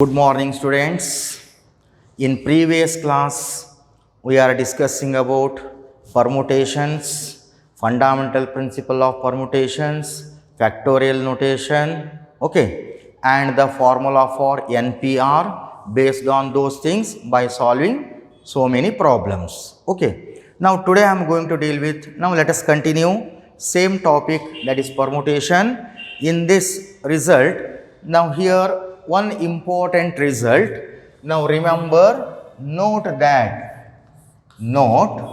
Good morning, students. In previous class, we are discussing about permutations, fundamental principle of permutations, factorial notation, okay, and the formula for NPR based on those things by solving so many problems. Okay. Now today I am going to deal with, now let us continue same topic, that is permutation. In this result, now here one important result. Now remember, note that note.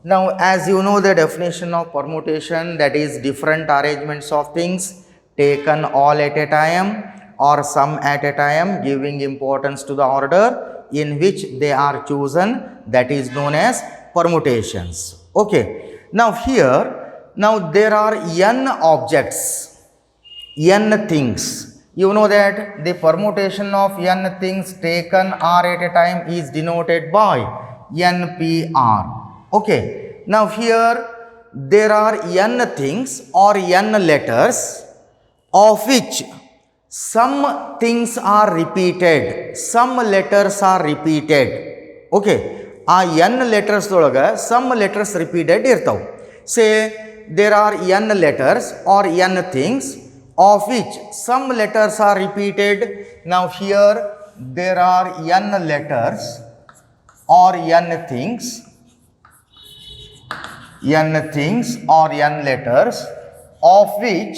Now as you know the definition of permutation, that is different arrangements of things taken all at a time or some at a time, giving importance to the order in which they are chosen, that is known as permutations. Okay. Now here, now there are n objects, n things. You know that the permutation of n things taken r at a time is denoted by NPR. Okay. Now here there are n things or n letters of which some things are repeated, some letters are repeated. Okay. ಆ n letters ಒಳಗೆ some letters repeated ಇರ್ತಾವೆ. Say there are n letters or n things of which some letters are repeated. Now here there are n letters or n things or n letters of which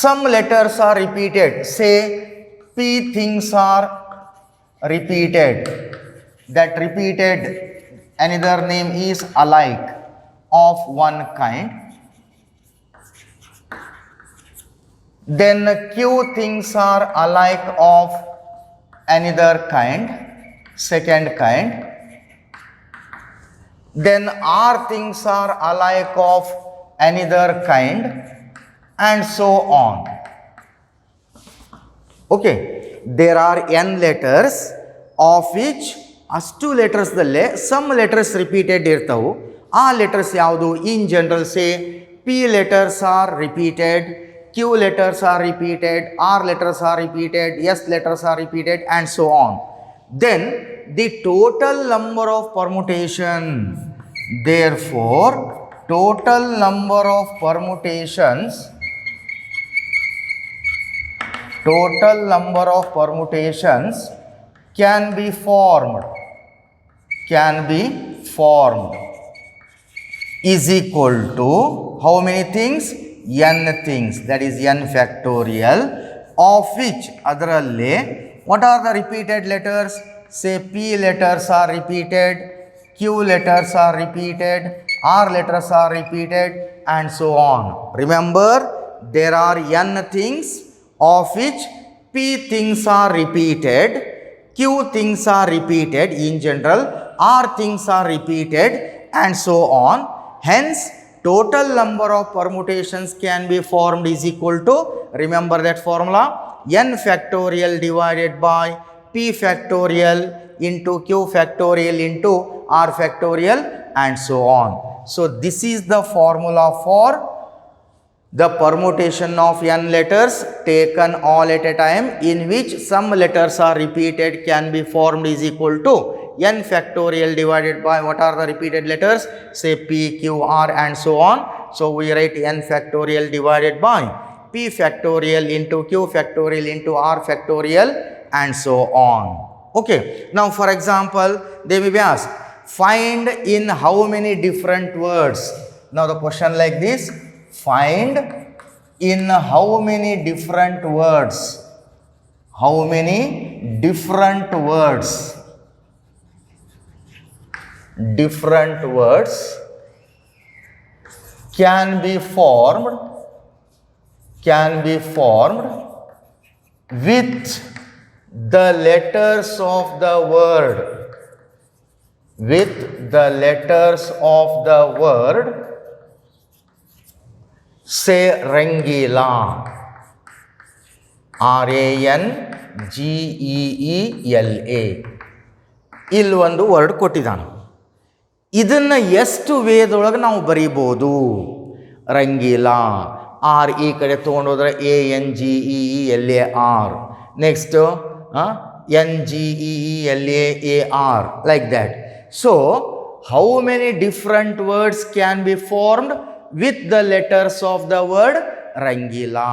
some letters are repeated. Say p things are repeated. That repeated, another name is alike of one kind. Then q things are alike of another kind, second kind. Then r things are alike of another kind, and so on. Okay. There are n letters of which ಅಷ್ಟು ಲೆಟರ್ಸ್ದಲ್ಲೇ some letters repeated ಇರ್ತವೆ. ಆ letters ಯಾವುದು? In general say P letters are repeated, Q letters are repeated, R letters are repeated, S letters are repeated, and so on. Then the total number of permutation, therefore total number of permutations can be formed is equal to how many things? n things, that is n factorial, of which adralle what are the repeated letters? Say p letters are repeated, q letters are repeated, r letters are repeated, and so on. Remember, there are n things of which p things are repeated, q things are repeated in general, r things are repeated, and so on. Hence total number of permutations can be formed is equal to, remember that formula, n factorial divided by p factorial into q factorial into r factorial, and so on. So this is the formula for the permutation of n letters taken all at a time in which some letters are repeated can be formed is equal to n factorial divided by what are the repeated letters? Say p, q, r, and so on. So we write n factorial divided by p factorial into q factorial into r factorial, and so on. Okay. Now for example, they may be asked, find in how many different words. Now the question like this, find in how many different words, different words can be formed with the letters of the word, say Rangeela, RANGEELA. ಇಲ್ಲಿ ಒಂದು word ಕೊಟ್ಟಿದ್ದಾನೆ. ಇದನ್ನು ಎಷ್ಟು ವೇದೊಳಗೆ ನಾವು ಬರೀಬೋದು? Rangeela, R ಈ ಕಡೆ ತೊಗೊಂಡೋದ್ರೆ ANGEELAR. Next NGEELAAR, like that. So how many different words can be formed with the letters of the word Rangeela?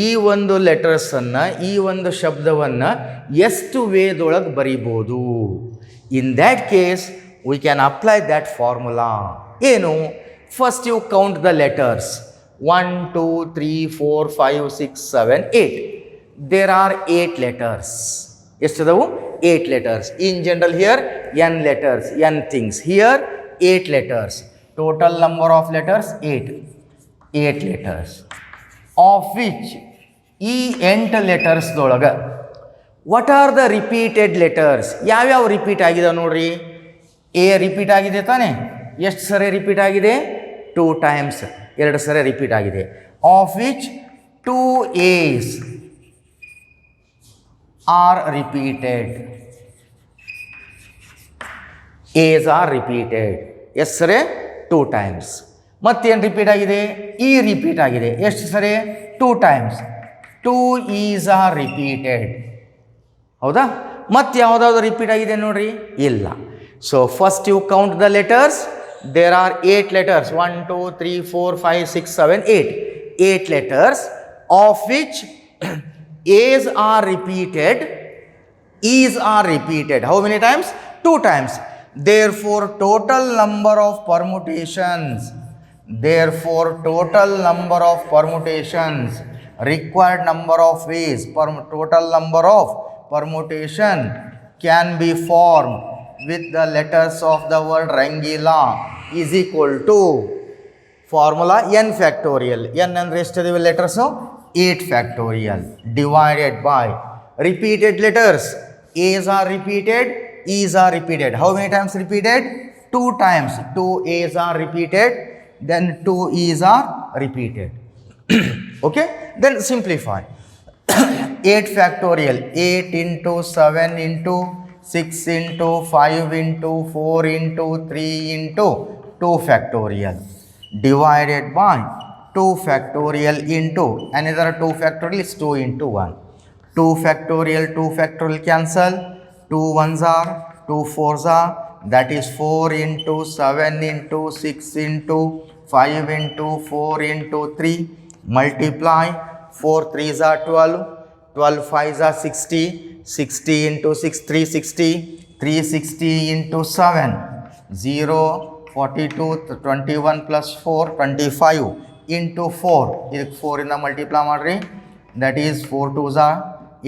ಈ ಒಂದು ಲೆಟರ್ಸನ್ನು, ಈ ಒಂದು ಶಬ್ದವನ್ನು ಎಷ್ಟು ವೇದೊಳಗೆ ಬರಿಬೋದು? In that case we can apply that formula. ಏನು? First you count the letters. 1 2 3 4 5 6 7 8. There are 8 letters. ಎಷ್ಟದವು? 8 letters. In general here n letters, n things. Here 8 letters. Total number of letters 8 letters. Of which ಈ 8 ಲೆಟರ್ಸ್ದೊಳಗೆ what are the repeated letters? ಯಾವ್ಯಾವ repeat ಆಗಿದೆ ನೋಡ್ರಿ. A repeat ಆಗಿದೆ ತಾನೆ? ಎಷ್ಟು ಸರಿ ರಿಪೀಟ್ ಆಗಿದೆ? 2 times, 2 ಸರಿ ರಿಪೀಟ್ ಆಗಿದೆ. Of which 2 A's are repeated. A's are repeated. ಎಷ್ಟು ಸರಿ? 2 times. ಮತ್ತೇನು ರಿಪೀಟ್ ಆಗಿದೆ? ಇ ರಿಪೀಟ್ ಆಗಿದೆ. ಎಷ್ಟು ಸರಿ? 2 times. 2 E's R repeated. ಹೌದಾ? ಮತ್ತೆ ಯಾವುದಾದ್ರು ರಿಪೀಟ್ ಆಗಿದೆ ನೋಡ್ರಿ? ಇಲ್ಲ. So first you count the letters. There are 8 letters. 1 2 3 4 5 6 7 8. 8 letters of which A's are repeated, E's are repeated. How many times? 2 times. Therefore total number of permutations, required number of ways, total number of permutation can be formed with the letters of the word Rangila is equal to formula n factorial. N ಅಂದರೆ ಎಷ್ಟಿವೆ letters? 8 factorial divided by repeated letters. A's are repeated, E's are repeated. How many times repeated? 2 times. 2 A's are repeated, then 2 E's are repeated. Okay, then simplify. 8 factorial, 8 into 7 into 6 into 5 into 4 into 3 into 2 factorial divided by 2 factorial into another 2 factorial is 2 into 1. 2 factorial cancel. 2 1s are, 2 4s are, that is 4 into 7 into 6 into 5 into 4 into 3. Multiply. 4 3s are 12. 12 5s are 60. 60 into 6 360. 360 into 7 0 42 21 plus 4 25 into 4. ಇದಕ್ಕೆ 4 ಇಂದ multiply ಮಾಡಿರಿ. That is 4 2s are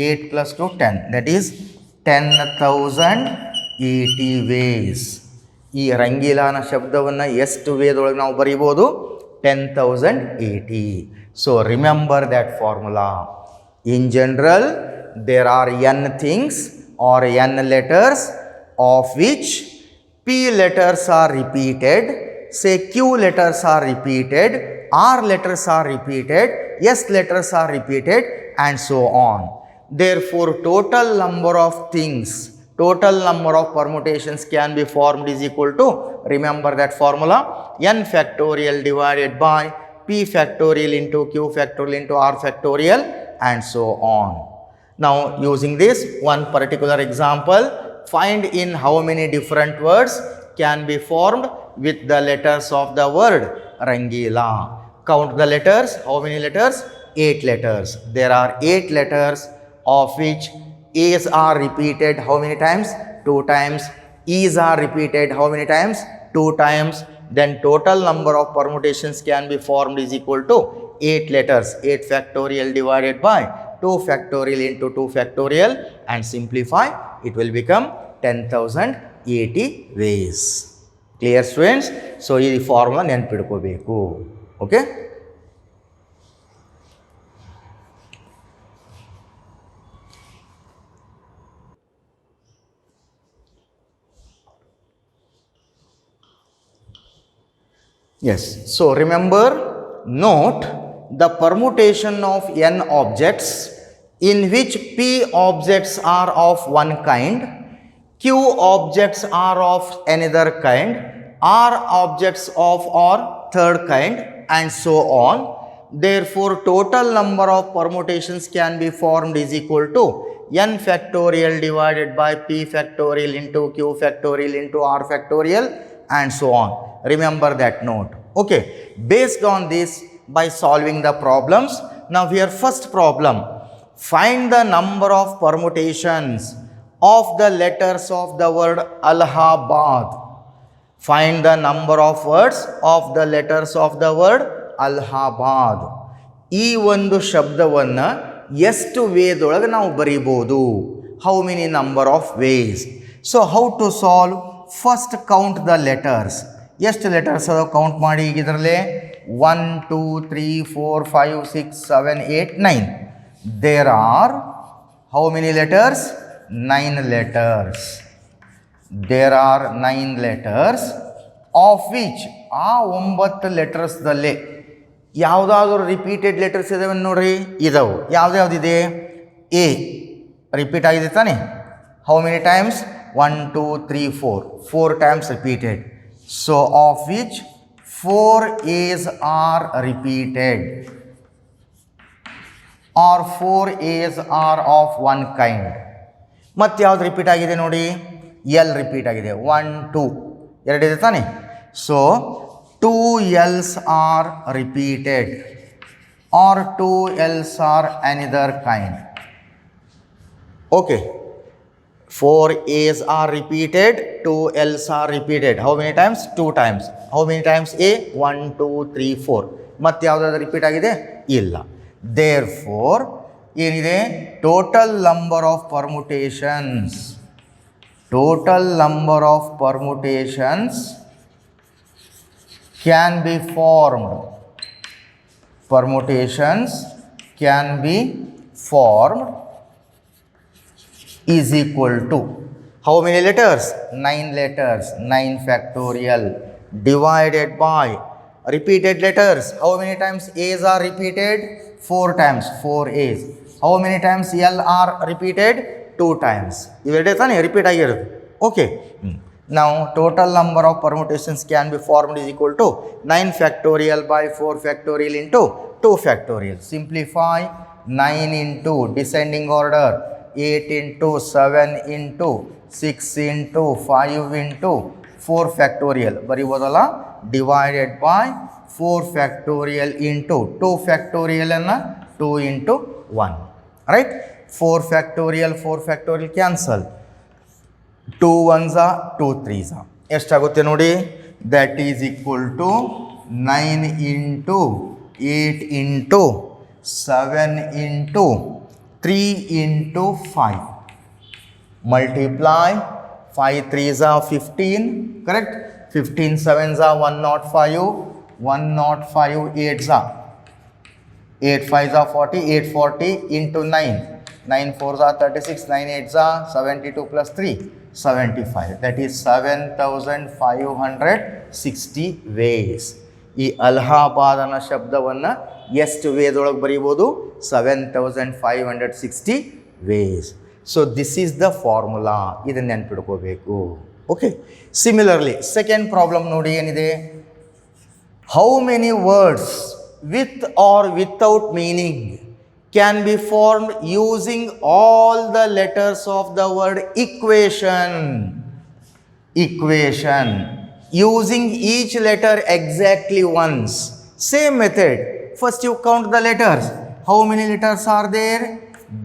8 plus 2 10. That is 10,080 ways. ಈ ರಂಗೀಲಾನ ಶಬ್ದವನ್ನು ಎಷ್ಟು ವೇದೊಳಗೆ ನಾವು ಬರೀಬೋದು? 10,080. So remember that formula. In general there are n things or n letters of which P letters are repeated, say Q letters are repeated, R letters are repeated, S letters are repeated, and so on. Therefore total number of things, total number of permutations can be formed is equal to, remember that formula, n factorial divided by P factorial into Q factorial into R factorial, and so on. Now using this one particular example, find in how many different words can be formed with the letters of the word Rangila. Count the letters. How many letters? 8 letters. There are 8 letters of which A's are repeated how many times? 2 times. E's are repeated how many times? 2 times. Then total number of permutations can be formed is equal to 8 letters. 8 factorial divided by 2 factorial into 2 factorial, and simplify, it will become 10,080 ways. Clear students? So ಈ formula ನೆನಪಿಡ್ಕೋಬೇಕು. Okay? Yes. So remember, note the permutation of n objects in which P objects are of one kind, Q objects are of another kind, R objects of or third kind, and so on. Therefore, total number of permutations can be formed is equal to n factorial divided by p factorial into q factorial into r factorial and so on. Remember that note. Okay. Based on this, by solving the problems, now here first problem, find the number of permutations of the letters of the word Allahabad. Find the number of words of the letters of the word Allahabad. ಈ ಒಂದು ಶಬ್ದವನ್ನು ಎಷ್ಟು ವೇದೊಳಗೆ ನಾವು ಬರೀಬೋದು? How many number of ways? So how to solve? First count the letters. ಎಷ್ಟು letters ಅದಾವೆ count ಮಾಡಿ. ಈಗ ಇದರಲ್ಲೇ 1 2 3 4 5 6 7 8 9. There are how many letters? 9 letters. There are 9 letters of which ಆ 9 ಲೆಟರ್ಸ್ದಲ್ಲೇ ಯಾವುದಾದ್ರೂ ರಿಪೀಟೆಡ್ ಲೆಟರ್ಸ್ ಇದಾವೆ ನೋಡ್ರಿ. ಇದಾವೆ. ಯಾವುದ್ಯಾವುದಿದೆ? ಎ ರಿಪೀಟ್ ಆಗಿದೆ ತಾನೆ. How many times? 1 2 3 4 times repeated. So of which 4 A's are repeated are 4 A's are of one kind. ಮತ್ತು ಯಾವ್ದು repeat ಆಗಿದೆ ನೋಡಿ? ಎಲ್ ರಿಪೀಟ್ ಆಗಿದೆ. 1 2 ಎರಡಿದೆ ತಾನೆ. So 2 L's are repeated are 2 L's are another kind. Okay. 4 A's are repeated, 2 L's are repeated. How many times? 2 times. How many times A? 1 2 3 4. ಮತ್ತೆ ಯಾವುದಾದ್ರು repeat ಆಗಿದೆ? ಇಲ್ಲ. Therefore, ಏನಿದೆ? Total number of permutations. Total number of permutations can be formed. Permutations can be formed is equal to how many letters? 9 letters. 9 factorial divided by repeated letters. How many times A's are repeated? 4 times. 4 A's. How many times L are repeated? 2 times. ಇವೆರಡೇ ತಾನೇ repeat ಆಗಿರೋದು. Okay. Now total number of permutations can be formed is equal to 9 factorial by 4 factorial into 2 factorial. Simplify. 9 into descending order, 8 into 7 into 6 into 5 into 4 factorial ಬರೀಬೋದಲ್ಲ. Divided by 4 factorial into 2 factorial ಅನ್ನು 2 into 1. Right. 4 factorial cancel. 2 1s 2 3s ಎಷ್ಟಾಗುತ್ತೆ ನೋಡಿ? That is equal to 9 into 8 into 7 into 3 into 5. Multiply 5 3s are 15, correct? 15 7s are 105, 105 8s are 8 5s are 40, 840 into 9, 9 4s are 36, 9 8s are 72 plus 3 75. That is 7560 ways. ಈ ಅಲಹಾಬಾದ್ ಅನ್ನೋ ಶಬ್ದವನ್ನು ಎಷ್ಟು ವೇದೊಳಗೆ ಬರೀಬೋದು? 7560 ways. So this is the formula. ಇದನ್ನು ನೆನ್ಪಿಡ್ಕೋಬೇಕು. Okay. Similarly second problem ನೋಡಿ ಏನಿದೆ? How many words with or without meaning can be formed using all the letters of the word equation. Equation. Using each letter exactly once. Same method. First you count the letters. How many letters are there?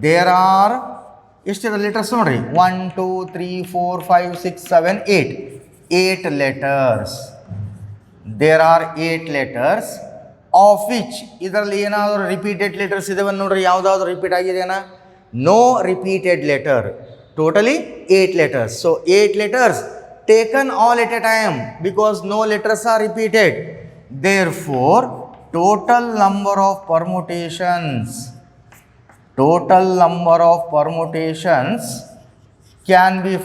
There are ಎಷ್ಟು letters ನೋಡ್ರಿ? 1 2 3 4 5 6 7 8. 8 letters. There are 8 letters of which ಇದರಲ್ಲಿ ಏನಾದರೂ repeated letters ಇದಾವೆ ನೋಡ್ರಿ. ಯಾವುದಾದ್ರು repeat ಆಗಿದೆಯಾ? No repeated letter. Totally 8 letters. So 8 letters taken all at a time because no letters are repeated. Therefore, total number of permutations can be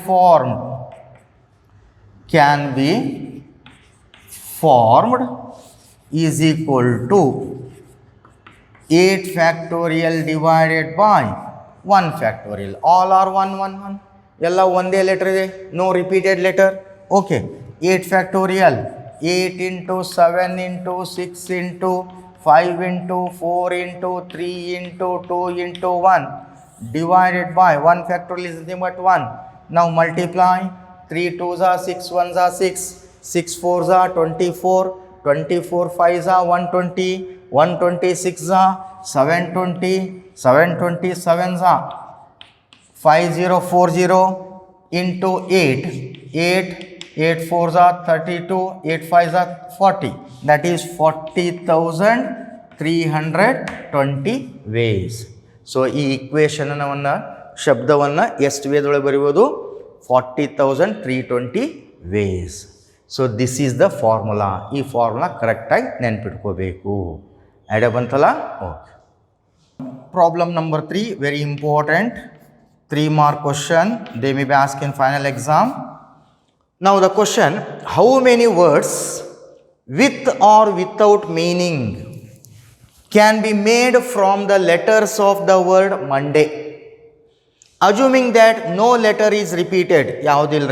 formed is equal to 8 factorial divided by 1 factorial. All are 1 1 1. ಎಲ್ಲ ಒಂದೇ letter ಇದೆ. No repeated letter. Okay. 8 factorial 8 into 7 into 6 into 5 into 4 into 3 into 2 into 1 divided by 1 factorial is nothing but 1. Now multiply 3 2s are 6 1s are 6, 6 4s are 24, 24 5s are 120, 126 are 720, 727s are 5040 into 8, 8 4s are 32, 8 5s are 40. That is 40,320 ways. So ಈ ಈಕ್ವೇಷನನ್ನು ಶಬ್ದವನ್ನು ಎಷ್ಟು ವೇದೊಳಗೆ ಬರೆಯುವುದು? 40,320 ways. So this is the formula. ಈ formula ಕರೆಕ್ಟಾಗಿ ನೆನ್ಪಿಟ್ಕೋಬೇಕು. Idea ಬಂತಲ್ಲ? Okay. Problem number 3 very important. 3 mark question. They may be asked in final exam. Now the question, how many words with or without meaning can be made from the letters of the word Monday, assuming that no letter is repeated? Yaudil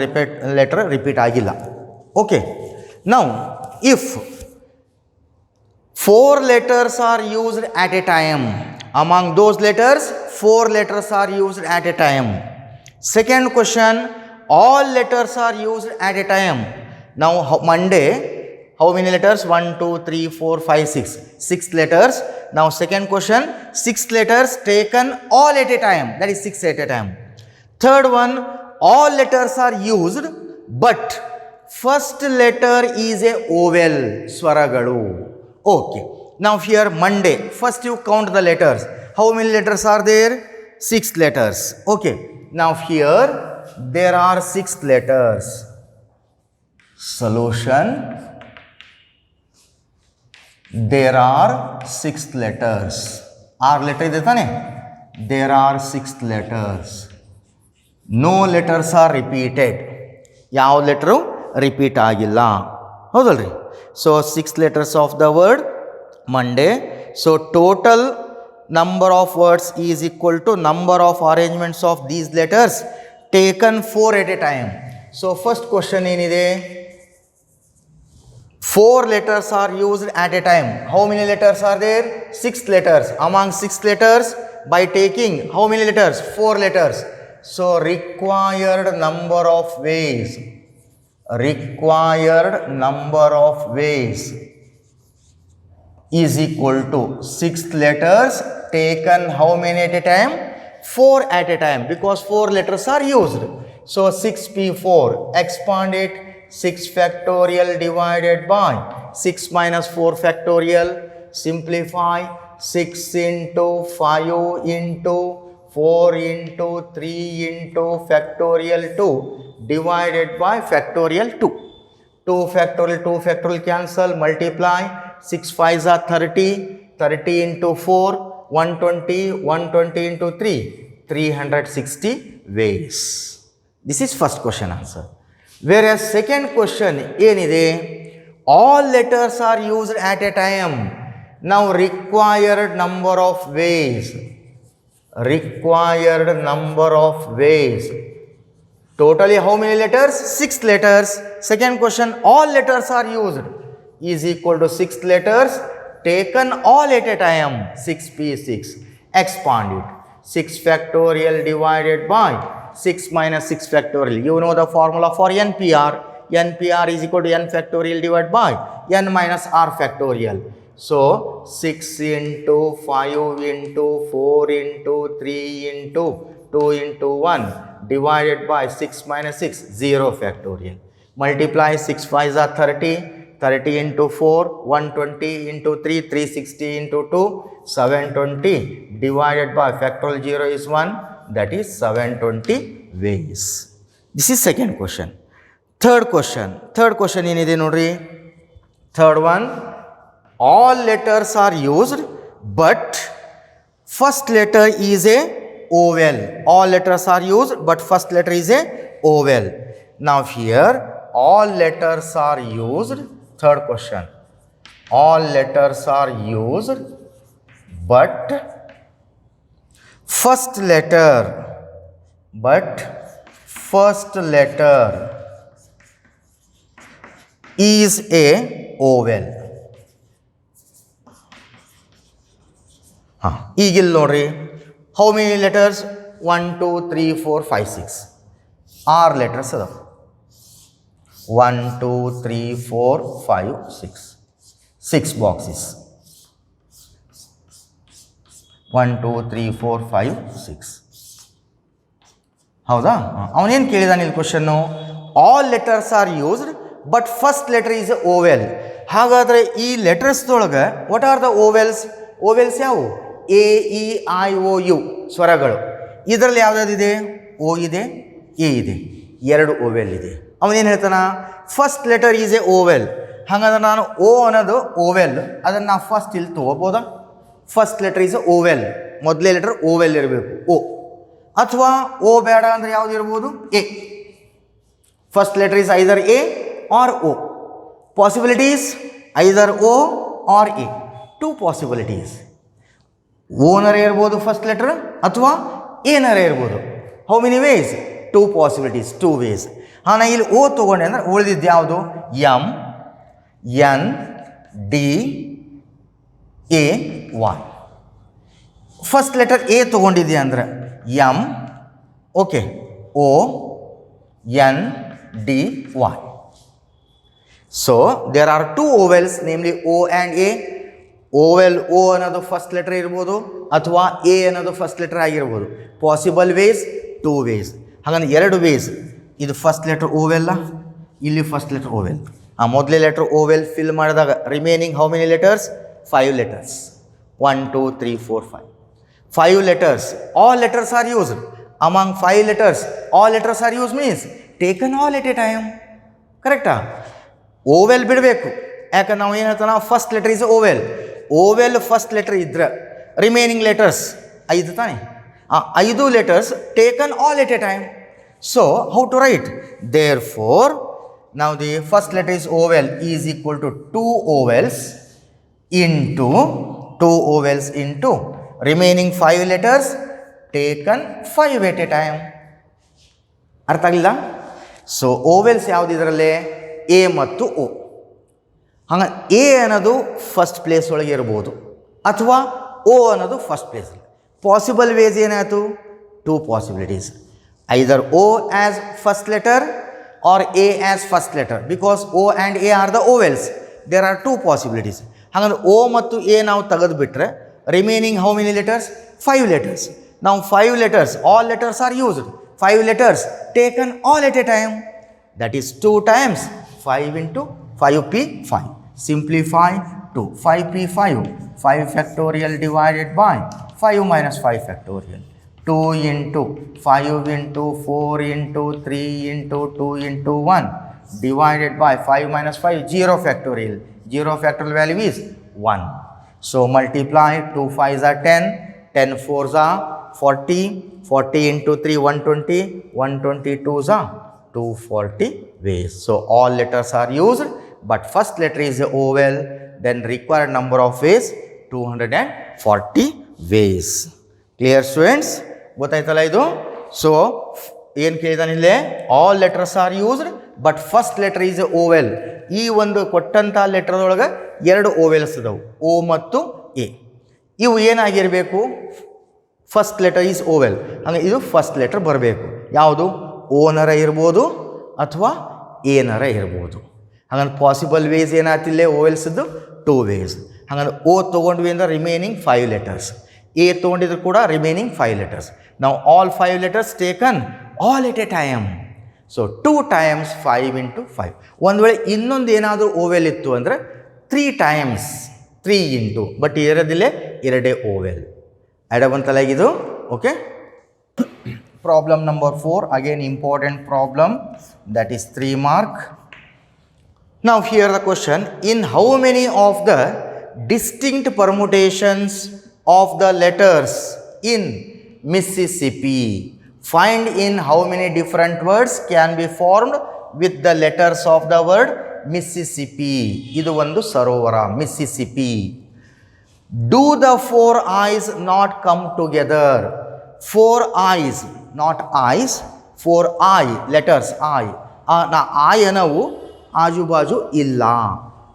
letter repeat agilla. Okay. Now if 4 letters are used at a time, among those letters 4 letters are used at a time. Second question, all letters are used at a time. Now Monday, how many letters? 1 2 3 4 5 6, 6 letters. Now second question, 6 letters taken all at a time, that is 6 at a time. Third one, all letters are used but first letter is a vowel, swaragalu. Okay. Now here Monday, first you count the letters. How many letters are there? 6 letters. Okay. Now here there are 6 letters. Solution. There are 6 letters. R letter ಇದೆ ತಾನೆ? There are 6 letters. No letters are repeated. ಯಾವ letter repeat ಆಗಿಲ್ಲ. ಹೌದಲ್ರಿ? So 6 letters of the word Monday. So total number of words is equal to number of arrangements of these letters taken 4 at a time. So first question ಏನಿದೆ? 4 letters are used at a time. How many letters are there? 6 letters. Among 6 letters, by taking how many letters? 4 letters. So required number of ways. Required number of ways is equal to 6 letters taken how many at a time? 4 at a time, because 4 letters are used. So 6p4, expand it, 6 factorial divided by 6 minus 4 factorial, simplify 6 into 5 into 4 into 3 into factorial 2 divided by factorial 2. 2 factorial cancel, multiply 6 5s are 30, 30 into 4, 120 into 3, 360 ways. This is first question answer. Whereas second question ಏನಿದೆ? All letters are used at a time. Now required number of ways. Required number of ways. Totally how many letters? 6 letters. Second question, all letters are used is equal to 6 letters taken all at a time, 6p6. Expand it. 6 factorial divided by 6 minus 6 factorial. You know the formula for NPR. NPR is equal to n factorial divided by n minus r factorial. So 6 into 5 into 4 into 3 into 2 into 1 divided by 6 minus 6, 0 factorial. Multiply 6 5s are 30, 30 into 4, 120 into 3, 360 into 2, 720 divided by factorial 0 is 1, that is 720 ways. This is second question. Third question ಏನಿದೆ ನೋಡ್ರಿ? Third one, all letters are used but first letter is a vowel. All letters are used but first letter is a vowel. Now here all letters are used. Third question, all letters are used but first letter is a vowel. ಹಾಂ, ಈಗಿಲ್ಲಿ ನೋಡ್ರಿ, how many letters? 1 2 3 4 5 6 6 letters ಅದಾವ. 1 2 3 4 5 6 boxes. 1 2 3 4 5 6. ಹೌದಾ? ಅವನೇನು ಕೇಳಿದಾನೆ ಇಲ್ಲಿ question? All letters are used but first letter is vowel. ಹಾಗಾದರೆ ಈ ಲೆಟರ್ಸ್ದೊಳಗೆ what are the vowels? Vowels ಯಾವುವು? A E I O U ಸ್ವರಗಳು. ಇದರಲ್ಲಿ ಯಾವುದಾದಿದೆ? ಓ ಇದೆ, ಎ ಇದೆ, 2 ಓವೆಲ್ ಇದೆ. ಅವನೇನು ಹೇಳ್ತಾನ? First letter is a vowel. ಹಾಗಾದ್ರೆ ನಾನು ಓ ಅನ್ನೋದು ಓವೆಲ್, ಅದನ್ನು ನಾವು ಫಸ್ಟ್ ಇಲ್ಲಿ ತೊಗೋಬೋದಾ? ಫಸ್ಟ್ ಲೆಟರ್ ಈಸ್ ಓವೆಲ್, ಮೊದಲೇ ಲೆಟರ್ ಓವೆಲ್ ಇರಬೇಕು, ಓ. ಅಥವಾ ಓ ಬೇಡ ಅಂದರೆ ಯಾವುದು ಇರ್ಬೋದು? A. First letter is either A or O. Possibilities either O or A. 2 possibilities. ಓನರೇ ಇರ್ಬೋದು ಫಸ್ಟ್ ಲೆಟರ್, ಅಥವಾ ಏನರೇ ಇರ್ಬೋದು. How many ways? 2 possibilities, 2 ways. ಹಾಂ, ನಾ ಇಲ್ಲಿ ಓ ತೊಗೊಂಡೆ ಅಂದರೆ ಉಳಿದಿದ್ದು ಯಾವುದು? M N D A Y. First letter A ತೊಗೊಂಡಿದ್ಯಾ ಅಂದರೆ M, okay, O N D Y. So there are 2 vowels, namely O and A. Vowel O ಅನ್ನೋದು ಫಸ್ಟ್ ಲೆಟರ್ ಇರ್ಬೋದು, ಅಥವಾ ಎ ಅನ್ನೋದು ಫಸ್ಟ್ ಲೆಟರ್ ಆಗಿರ್ಬೋದು. Possible ways 2 ways. ಹಾಗಂದ್ರೆ 2 ways. ಇದು first letter ಓವೆಲ್ಲ, ಇಲ್ಲಿ ಫಸ್ಟ್ ಲೆಟರ್ ಓವೆಲ್. ಆ ಮೊದಲೇ ಲೆಟರ್ ಓವೆಲ್ ಫಿಲ್ ಮಾಡಿದಾಗ remaining how many letters? 5 letters. 1 2 3 4 5. 5 letters. All letters are used. Among 5 letters, all letters are used means taken all at a time. ಕರೆಕ್ಟಾ? Vowel ಬಿಡಬೇಕು. ಯಾಕಂದ್ರೆ ನಾವು ಏನು ಹೇಳ್ತಾನೆ? First letter is vowel. Vowel first letter ಇದ್ರೆ remaining letters 5 ತಾನೆ. 5 letters taken all at a time. So how to write? Therefore ನಾವು the first letter is vowel is equal to 2 vowels into 2 vowels into remaining 5 letters taken 5 at a time. ಅರ್ಥ ಆಗಲಿಲ್ಲ? So vowels ಯಾವುದು ಇದರಲ್ಲೇ? A ಮತ್ತು ಓ. ಹಂಗೆ A ಅನ್ನೋದು first place ಒಳಗೆ ಇರ್ಬೋದು, ಅಥವಾ ಓ ಅನ್ನೋದು ಫಸ್ಟ್ ಪ್ಲೇಸ್. ಪಾಸಿಬಲ್ ವೇಸ್ ಏನಾಯಿತು? 2 possibilities. Either O as first letter or A as first letter, because O and A are the vowels. There are 2 possibilities. ಹಾಗಂದ್ರೆ ಓ ಮತ್ತು ಎ ನಾವು ತೆಗೆದುಬಿಟ್ರೆ remaining how many letters? 5 letters. ನಾವು 5 letters, all letters are used. 5 letters taken all at a time. That is 2 times 5 into 5p 5. Simplify to 5p 5. 5 factorial divided by 5 minus 5 factorial. 2 into 5 into 4 into 3 into 2 into 1 divided by 5 minus 5, 0 factorial. 0 factorial value is 1. So multiply 2 5s are 10, 10 4s are 40, 40 into 3 120, 122s are 240 ways. So all letters are used, but first letter is a vowel, then required number of ways 240 ways. Clear students? ಗೊತ್ತಾಯ್ತಲ್ಲ ಇದು? So ಏನು ಕೇಳಿದಾನಿಲ್ಲೇ? All letters are used but first letter is a vowel. ಈ ಒಂದು ಕೊಟ್ಟಂಥ ಲೆಟರ್ದೊಳಗೆ 2 vowels ಅದಾವು, ಓ ಮತ್ತು A. ಇವು ಏನಾಗಿರಬೇಕು? First letter is vowel. ಹಂಗೆ ಇದು ಫಸ್ಟ್ ಲೆಟರ್ ಬರಬೇಕು. ಯಾವುದು? ಓನರ ಇರ್ಬೋದು ಅಥವಾ ಏನರ ಇರ್ಬೋದು. ಹಾಗಂದ್ರೆ ಪಾಸಿಬಲ್ ವೇಸ್ ಏನಾಗ್ತಿಲ್ಲೇ ಓವೆಲ್ಸ್ದು? 2 ವೇಸ್. ಹಾಗಂದ್ರೆ ಓ ತೊಗೊಂಡ್ವಿ ಅಂದ್ರೆ ರಿಮೈನಿಂಗ್ 5 ಲೆಟರ್ಸ್, ಎ ತೊಗೊಂಡಿದ್ರು ಕೂಡ ರಿಮೈನಿಂಗ್ 5 ಲೆಟರ್ಸ್. ನಾವು all 5 letters taken all at a time. So 2 times 5 into 5. ಒಂದು ವೇಳೆ ಇನ್ನೊಂದು ಏನಾದರೂ ಓವೆಲ್ ಇತ್ತು ಅಂದರೆ 3 times 3 into, ಬಟ್ ಇರೋದಿಲ್ಲೇ 2 ಓವೆಲ್. ಅಡವಂತಲ್ಲ ಇದು. Okay. Problem number 4, again important problem, that is 3 mark. Now here the question, in how many of the distinct permutations of the letters in Mississippi, find in how many different words can be formed with the letters of the word Mississippi. ಇದು ಒಂದು ಸರೋವರ, Mississippi. Do the 4 eyes not come together? 4 eyes, not eyes, 4 I, letters I. ನಾ I ಅನ್ನವು ಆಜು ಬಾಜು ಇಲ್ಲ.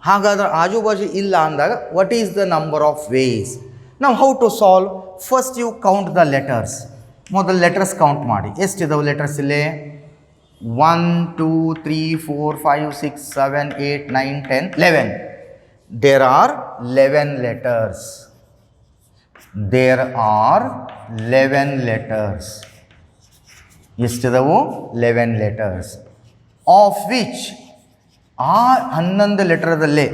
ಹಾಗಾದ್ರೆ ಆಜು ಬಾಜು ಇಲ್ಲ ಅಂದಾಗ what is the number of ways? Now how to solve? First you count the letters. ಮೊದಲು ಲೆಟರ್ಸ್ ಕೌಂಟ್ ಮಾಡಿ. ಎಷ್ಟಿದಾವೆ ಲೆಟರ್ಸ್ ಇಲ್ಲಿ? 1 2 3 4 5 6 7 8 9 10 11. There are 11 letters. There are 11 letters. ಎಷ್ಟಿದಾವು? 11 letters. Of which ಆ 11 ಲೆಟರ್ದಲ್ಲೇ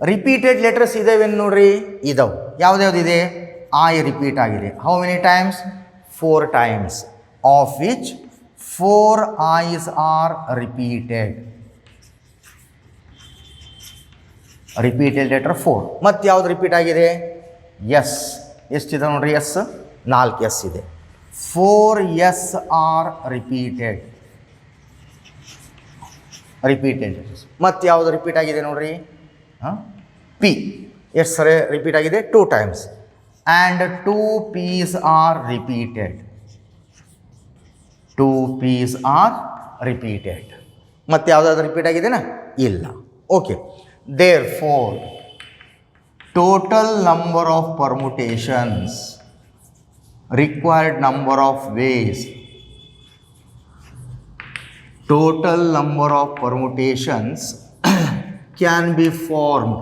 ರಿಪೀಟೆಡ್ ಲೆಟರ್ಸ್ ಇದಾವೆ ನೋಡ್ರಿ. ಇದಾವೆ. ಯಾವ್ದ್ಯಾವ್ದಿದೆ? I ರಿಪೀಟ್ ಆಗಿದೆ. How many times? 4 times. Of which 4 I's are repeated. Repeated letter 4. ಮತ್ತೆ ಯಾವ್ದು ರಿಪೀಟ್ ಆಗಿದೆ? ಎಸ್. ಎಷ್ಟಿದೆ ನೋಡ್ರಿ? ಎಸ್ 4 ಎಸ್ ಇದೆ. 4 ಎಸ್ ಆರ್ ರಿಪೀಟೆಡ್. ರಿಪೀಟೆಡ್ ಮತ್ತೆ ಯಾವುದು ರಿಪೀಟ್ ಆಗಿದೆ ನೋಡ್ರಿ? ಪಿ. ಎಷ್ಟು ಸರಿ ರಿಪೀಟ್ ಆಗಿದೆ? 2 times. And 2 P's are repeated. 2 P's are repeated. ಮತ್ತೆ ಯಾವುದಾದ್ರು ರಿಪೀಟ್ ಆಗಿದೆನಾ? ಇಲ್ಲ. Okay. Therefore total number of permutations, required number of ways, total number of permutations can be formed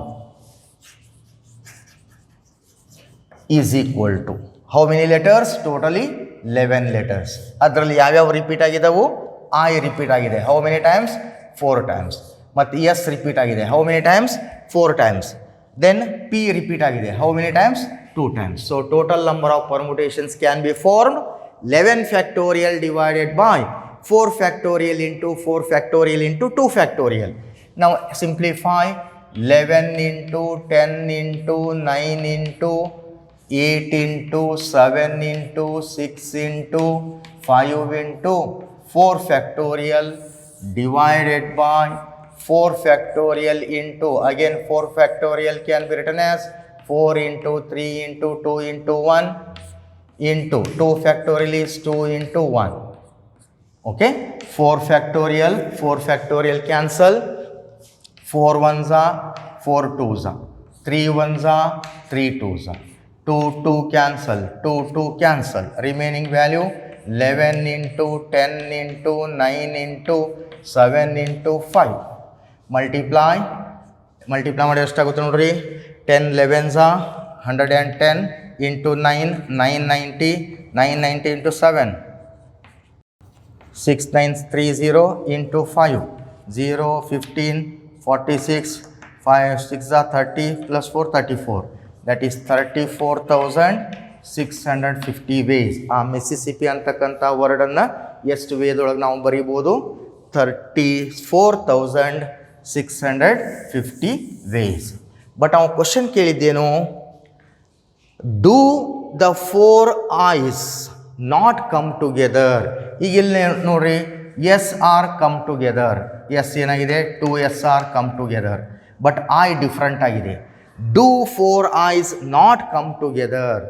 is equal to how many letters? Totally 11 letters. ಅದರಲ್ಲಿ ಯಾವ್ಯಾವ repeat ಆಗಿದಾವು? I repeat ಆಗಿದೆ. How many times? 4 times. ಮತ್ತು S repeat ಆಗಿದೆ. How many times? 4 times. Then P repeat ಆಗಿದೆ. How many times? 2 times. So total number of permutations can be formed 11 factorial divided by 4 factorial into 4 factorial into 2 factorial. Now simplify. 11 into 10 into 9 into 8 into 7 into 6 into 5 into 4 factorial divided by 4 factorial into, again 4 factorial can be written as 4 into 3 into 2 into 1 into 2 factorial is 2 into 1. Okay, 4 factorial cancel. 4 ones are 4 twos are 3 ones are 3 twos are 2 cancel, 2 cancel. Remaining value 11 into 10 into 9 into 7 into 5. Multiply ಮಾಡಿ ಎಷ್ಟಾಗುತ್ತೆ ನೋಡ್ರಿ? 10 11s are 110 into 9 990 990 into 7 6930 into 5 0 15 46 5 6 are 30 plus 4 34. That is 34,650 ways. ಆ Mississippi ಅಂತಕ್ಕಂಥ ವರ್ಡನ್ನು ಎಷ್ಟು ವೇದೊಳಗೆ ನಾವು ಬರೀಬೋದು? 34,650 ways. ಬಟ್ ನಾವು ಕ್ವಶನ್ ಕೇಳಿದ್ದೇನು? Do the 4 I's not come together. ಈಗ ಇಲ್ಲಿ ನೋಡ್ರಿ, S are come together. S ಏನಾಗಿದೆ? 2 S are come together. But I different ಆಗಿದೆ. Do 4 I's not come together.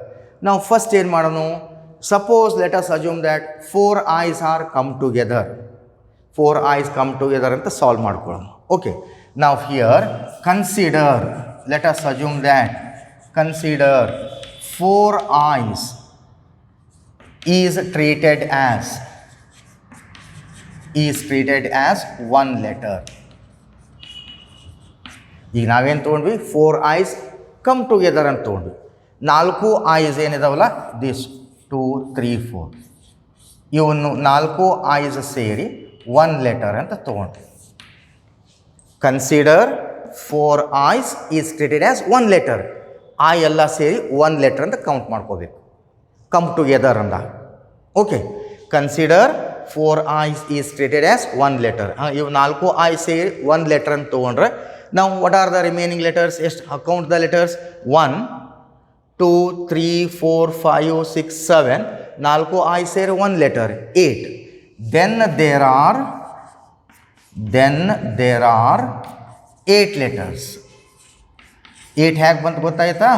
ನಾವು ಫಸ್ಟ್ ಏನು ಮಾಡೋಣ? Suppose let us assume that 4 I's are come together. 4 I's come together ಅಂತ ಸಾಲ್ವ್ ಮಾಡ್ಕೊಳ್ಳೋಣ. ಓಕೆ. ನಾವು here consider, let us assume that consider 4 I's is treated as one letter. ಈಗ ನಾವೇನು ತೊಗೊಂಡ್ವಿ? 4 I's ಕಮ್ ಟುಗೆದರ್ ಅಂತ ತೊಗೊಂಡ್ವಿ. 4 I's ಏನಿದಾವಲ್ಲ, ದಿಸ್ 2 3 4, ಇವನ್ನು 4 I's ಸೇರಿ 1 ಲೆಟರ್ ಅಂತ ತೊಗೊಂಡ್ವಿ. Consider 4 I's is treated as 1 letter. I ಎಲ್ಲ ಸೇರಿ 1 ಲೆಟರ್ ಅಂತ ಕೌಂಟ್ ಮಾಡ್ಕೋಬೇಕು ಕಮ್ ಟುಗೆದರ್ ಅಂದಾಗ. Okay. Consider 4 I's is treated as 1 letter. ಇವು 4 I ಸೇರಿ 1 ಲೆಟರ್ ಅಂತ ತೊಗೊಂಡ್ರೆ ನಾವು what are the remaining letters? ಎಷ್ಟು? Account the letters. 1 2 3 4 5 6 7. 4 I ಸೇರಿ 1 letter 8. Then there are 8 letters. 8 ಹೇಗೆ ಬಂತು ಗೊತ್ತಾಯ್ತಾ?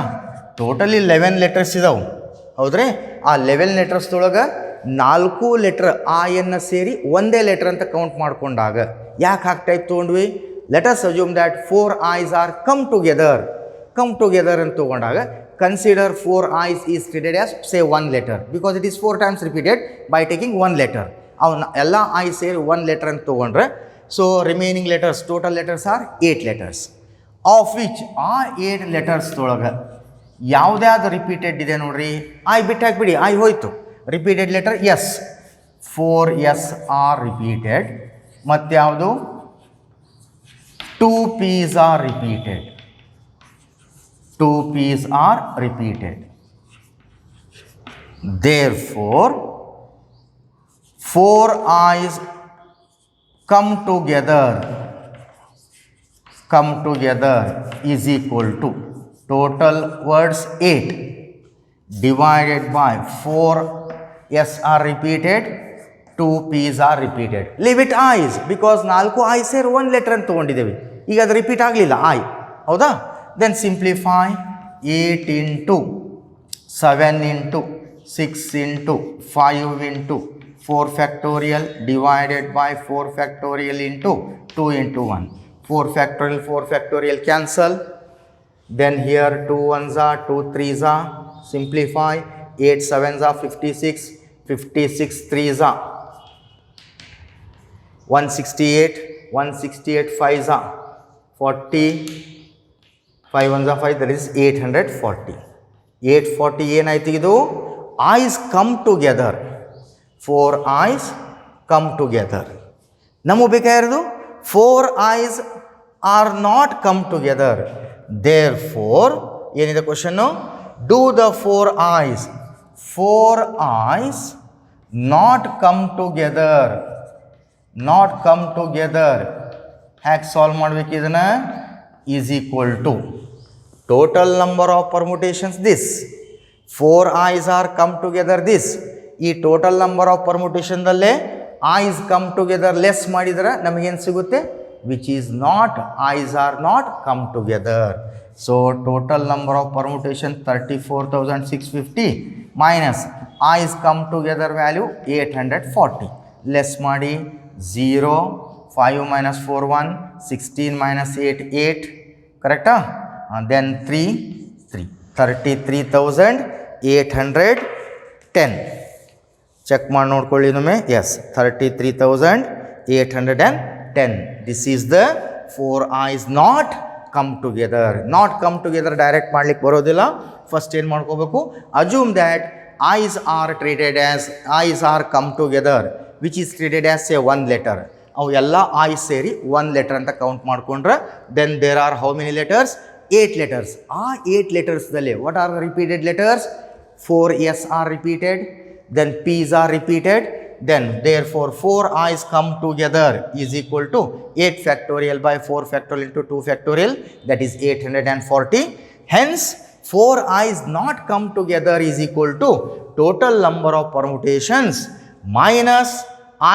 ಟೋಟಲಿ 11 ಲೆಟರ್ಸ್ ಇದಾವೆ, ಹೌದ್ರಿ? ಆ 11 ಲೆಟರ್ಸ್ದೊಳಗೆ 4 ಲೆಟರ್ ಆಯನ್ನು ಸೇರಿ ಒಂದೇ ಲೆಟರ್ ಅಂತ ಕೌಂಟ್ ಮಾಡ್ಕೊಂಡಾಗ ಯಾಕೆ ಹಾಗೆ ಟೈಪ್ ತೊಗೊಂಡ್ವಿ? Let us assume that 4 I's are come together ಅಂತ ತೊಗೊಂಡಾಗ consider 4 eyes is treated as say 1 letter because it is 4 times repeated by taking 1 letter. All eyes say 1 letter and togondre, so remaining letters, total letters are 8 letters, of which are 8 letters ತೊಳಗೆ ಯಾವುದ್ಯಾವುದು repeated ಇದೆ ನೋಡ್ರಿ, I ಬಿಟ್ಟಾಕ್ಬಿಡಿ, I ಹೋಯ್ತು. Repeated letter S, 4 S are repeated. ಮತ್ತು ಯಾವುದು 2 P's are repeated, 2 p's are repeated. Therefore, 4 eyes come together is equal to total words 8 divided by 4 s are repeated, 2 p's are repeated. Leave it eyes because 4 eyes ಸೇರಿ 1 letter ಅಂತ ತಗೊಂಡಿದ್ದೇವೆ. ಈಗ ಅದು repeat ಆಗಲಿಲ್ಲ I, ಹೌದಾ? Then simplify 8 into 7 into 6 into 5 into 4 factorial divided by 4 factorial into 2 into 1. 4 factorial cancel. Then here 2 1s are, 2 3s are. Simplify 8 7s are 56, 56 3s are 168, 168 5s are 40. 5 1s are 5, that is 840. 840 ಏನಾಯ್ತು ಇದು? Eyes come together. 4 eyes come together. ನಮಗೆ ಬೇಕಾಗಿರೋದು 4 eyes are not come together. Therefore, ಏನಿದೆ question? Do the 4 eyes not come together. Not come together. ಹ್ಯಾಗೆ solve ಮಾಡ್ಬೇಕು ಇದನ್ನು? Is equal to total number of permutations this, 4 eyes are come together this. ಈ total number of permutation ದಲ್ಲೇ eyes come together less ಮಾಡಿದರೆ ನಮಗೇನು ಸಿಗುತ್ತೆ? which is not, eyes are not come together. So total number of permutation 34,650 minus eyes come together value 840. Less ಮಾಡಿ 0, 5 minus 4 1, 16 minus 8 8, correcta? Then 3 3, 33,810. check ಮಾಡಿ ನೋಡ್ಕೊಳ್ಳಿ ಇನ್ನೊಮ್ಮೆ. yes, 33,810. this is the 4 eyes not come together. not come together direct ಮಾಡ್ಲಿಕ್ಕೆ ಬರೋದಿಲ್ಲ. First ಏನು ಮಾಡ್ಕೋಬೇಕು? assume that eyes are treated as, eyes are come together which is treated as say 1 letter. ಅವು ಎಲ್ಲ ice ಸೇರಿ 1 ಲೆಟರ್ ಅಂತ count ಮಾಡಿಕೊಂಡ್ರೆ then there are how many letters? 8 letters. ಆ 8 ಲೆಟರ್ಸ್ದಲ್ಲಿ what are the repeated letters? 4 S are repeated, then P's are repeated, then therefore 4 eyes come together is equal to 8 factorial by 4 factorial into 2 factorial, that is 840. Hence 4 eyes not come together is equal to total number of permutations minus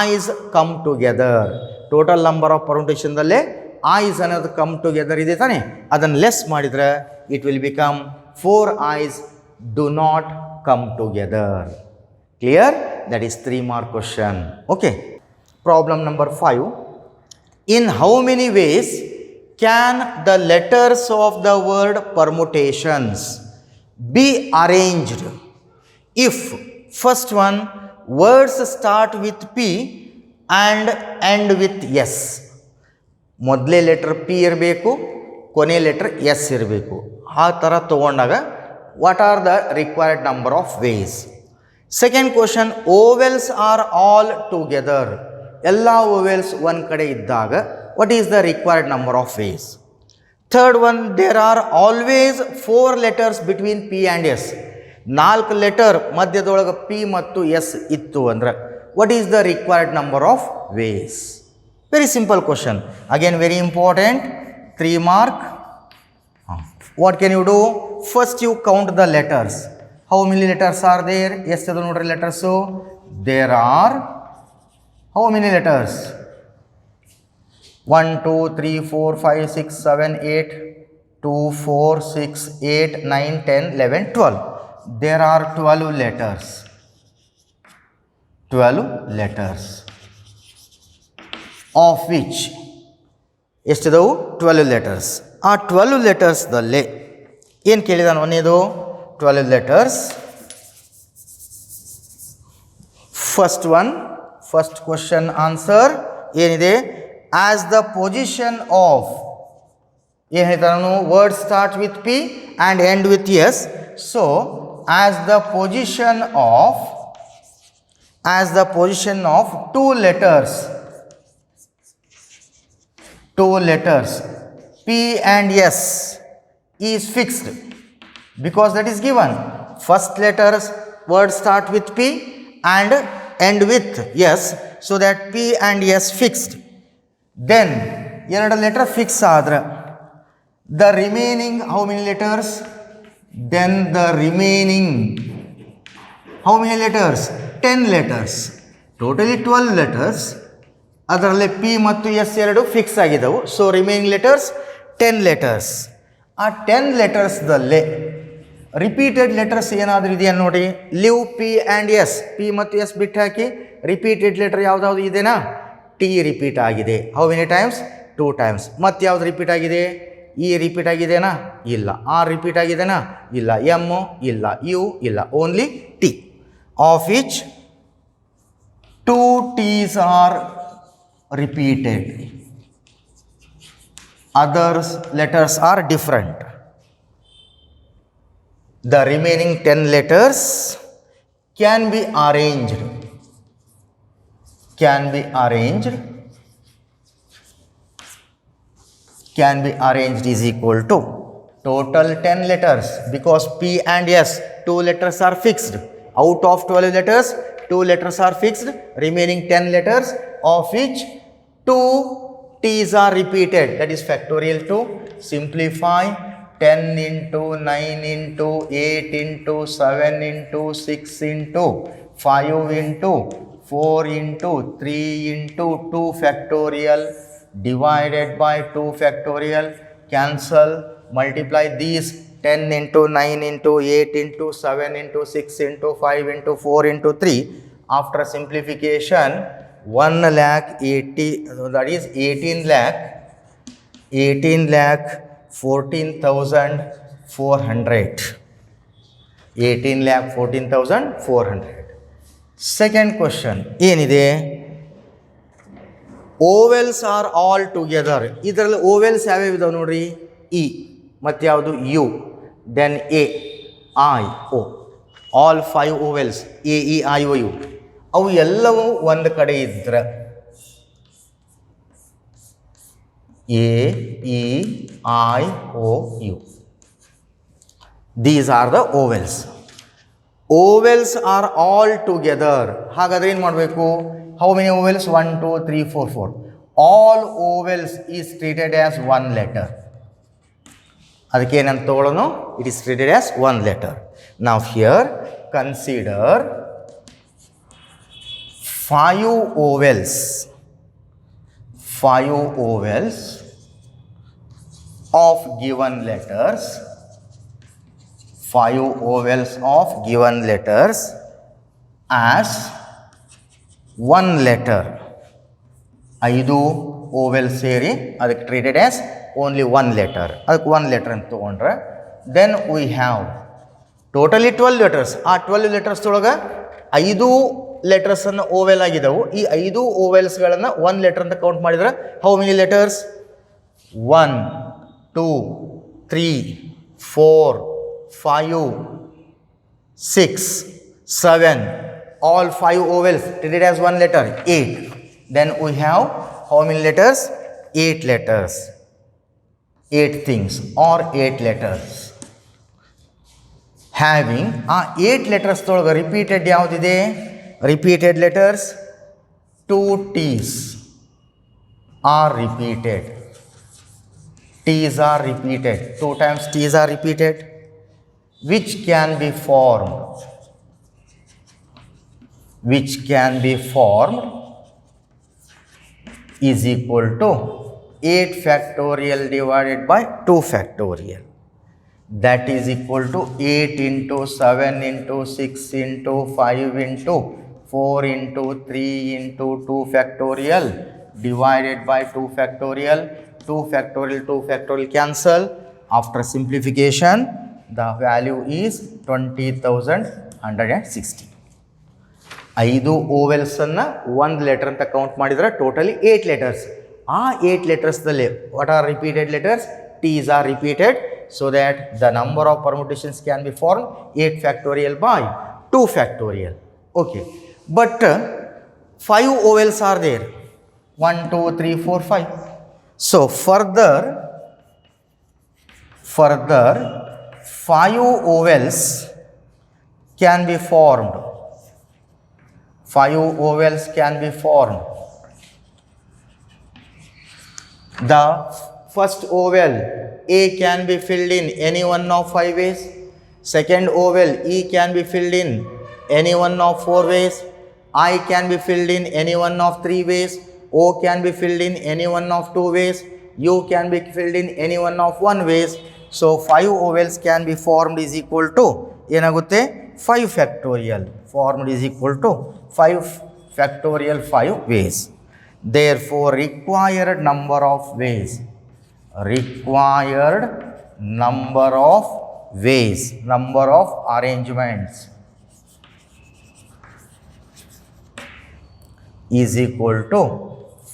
eyes come together. Total number of ಪರ್ಮುಟೇಷನ್ದಲ್ಲೇ eyes ಅನ್ನೋದು come together ಇದೆ ತಾನೆ, ಅದನ್ನು less ಮಾಡಿದರೆ it will become 4 eyes do not come together. Clear? That is 3 mark question. Okay. Problem number 5. In how many ways can the letters of the word permutations be arranged if first one, words start with P and end with S? ಮೊದಲೇ letter P ಇರಬೇಕು, ಕೊನೆ letter S ಇರಬೇಕು. ಆ ಥರ ತೊಗೊಂಡಾಗ what are the required number of ways? Second question, vowels are all together, ಎಲ್ಲ vowels ಒಂದು ಕಡೆ ಇದ್ದಾಗ what is the required number of ways? Third one, there are always 4 letters between P and S, 4 letter ಮಧ್ಯದೊಳಗೆ P ಮತ್ತು S ಇತ್ತು ಅಂದ್ರೆ what is the required number of ways? Very simple question. Again very important. 3 mark. What can you do? First you count the letters. How many letters are there? Yes, the letters. So there are how many letters? 1 2 3 4 5 6 7 8 2 4 6 8 9 10 11 12. There are 12 letters. 12 letters. Of which ಎಷ್ಟಿದವು? 12 letters. ಆ 12 ಲೆಟರ್ಸ್ದಲ್ಲಿ ಏನು ಕೇಳಿದಾನೆ? ಒಂದೇದು 12 letters. First one, first question answer. As the position of word start with P and end with S. So as the position of two letters P and S is fixed, because that is given. First letters word start with P and end with S, so that P and S fixed. Then letter fix adra, the remaining how many letters? Then the remaining how many letters? 10 letters. Totally 12 letters. ಅದರಲ್ಲಿ P ಮತ್ತು S ಎರಡು fix ಆಗಿದ್ದವು. So remaining letters 10 letters. ಆ 10 ಲೆಟರ್ಸ್ದಲ್ಲೇ repeated letters ಏನಾದರೂ ಇದೆಯಾ ನೋಡಿ. Leave P and S, P ಮತ್ತು ಎಸ್ ಬಿಟ್ಟು ಹಾಕಿ ರಿಪೀಟೆಡ್ ಲೆಟರ್ ಯಾವುದಾದ್ರು ಇದೆನಾ? ಟಿ ರಿಪೀಟ್ ಆಗಿದೆ. How many times? 2 ಟೈಮ್ಸ್. ಮತ್ತು ಯಾವ್ದು ರಿಪೀಟ್ ಆಗಿದೆ? ಇ ರಿಪೀಟ್ ಆಗಿದೆನಾ? ಇಲ್ಲ. ಆರ್ ರಿಪೀಟ್ ಆಗಿದೆನಾ? ಇಲ್ಲ. ಎಮ್ ಇಲ್ಲ. ಯು ಇಲ್ಲ. Only T. Of which 2 T's are repeated. Others letters are different. The remaining 10 letters can be arranged. Can be arranged is equal to total 10 letters, because P and S 2 letters are fixed. Out of 12 letters 2 letters are fixed. Remaining 10 letters, of which 2 T's are repeated, that is factorial 2. Simplify 10 into 9 into 8 into 7 into 6 into 5 into 4 into 3 into 2 factorial divided by 2 factorial. Cancel, multiply these 10 into 9 into 8 into 7 into 6 into 5 into 4 into 3. After simplification, 1 lakh 80, that is 18 lakh 14,400. 18 lakh 14,400. Second question ಏನಿದೆ? Vowels are all together. ಇದರಲ್ಲಿ vowels ಯಾವ್ಯಾವ ಇದಾವೆ ನೋಡ್ರಿ. E ಮತ್ತು ಯಾವುದು? U. Then A, I, O. All 5 vowels, A, E, I, O, U. ಅವು ಎಲ್ಲವೂ ಒಂದು ಕಡೆ ಇದ್ರೆ A, E, I, O, U. These are the vowels. Vowels are all together. ಹಾಗಾದ್ರೆ ಏನು ಮಾಡಬೇಕು? How many vowels? 1 2 3 4 4. All vowels is treated as 1 letter. ಅದಕ್ಕೆ ಏನಂತ ತಗೊಳ್ಳೋಣ? It is treated as 1 letter. ನಾವು here consider 5 ovels of given letters. 5 ovels of given letters as 1 letter. 5 ovels ಸೇರಿ ಅದಕ್ಕೆ treated as only 1 letter. ಅದಕ್ಕೆ 1 letter ಅಂತ ತಗೊಂಡ್ರೆ, then we have totally 12 letters. ಆ 12 letters ಒಳಗೆ 5 ಲೆಟರ್ಸ್ ಅನ್ನು ಓವೆಲ್ ಆಗಿದ್ದವು. ಈ 5 ಓವೆಲ್ಸ್ಗಳನ್ನು 1 ಲೆಟರ್ ಅಂತ ಕೌಂಟ್ ಮಾಡಿದ್ರೆ how many letters? 1 2 3 4 5 6 7. All 5 ovels treated as 1 letter, 8. Then we have how many letters? 8 letters. 8 things or 8 letters. Having 8 letters ತೊಳಗೆ repeated ಯಾವುದಿದೆ? Repeated letters 2 T's are repeated. T's are repeated. 2 times T's are repeated, which can be formed is equal to 8 factorial divided by 2 factorial. That is equal to 8 into 7 into 6 into 5 into 4 into 3 into 2 factorial divided by 2 factorial. 2 factorial cancel. After simplification, the value is 20,160. 5 ಓವೆಲ್ಸನ್ನು ಒಂದು letter ಅಂತ count ಮಾಡಿದರೆ totally 8 letters. ಆ 8 ಲೆಟರ್ಸ್ದಲ್ಲಿ what are repeated letters? T's are repeated so that the number of permutations can be formed 8 factorial by 2 factorial. Okay, but 5 ovals are there. 1, 2, 3, 4, 5. So further 5 ovals can be formed. 5 ovals can be formed. The first oval A can be filled in any one of 5 ways. Second oval E can be filled in any one of 4 ways. I can be filled in any one of 3 ways. O can be filled in any one of 2 ways. U can be filled in any one of 1 ways. So 5 ovals can be formed is equal to ಏನಾಗುತ್ತೆ 5 factorial. Formed is equal to 5 factorial 5 ways. Therefore required number of ways. Required number of ways, number of arrangements is equal to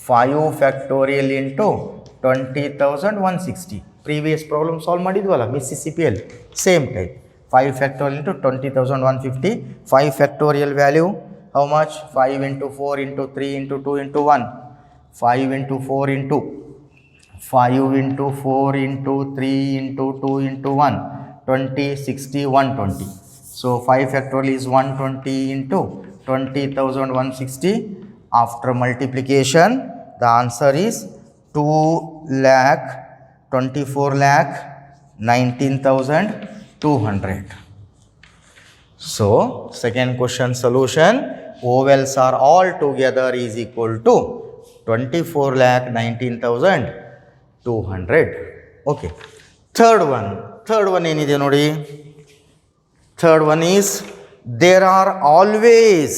5 factorial into 20,160. Previous problem solve ಮಾಡಿದ್ವಲ್ಲ ಮಿಸ್ಸಿಸಿಪಿಯಲ್ಲಿ same type 5 factorial into 20,150. 5 factorial value how much? 5 into 4 into 3 into 2 into 1. 5 into 4 into 5 into 4 into 3 into 2 into 1. 20, 60, 120. So 5 factorial is 120 into 20,160. After multiplication, the answer is 2,24,19,200. So second question solution, ovals are all together is equal to 24,19,200. Okay. Third one ಏನಿದೆ ನೋಡಿ. Third one is there are always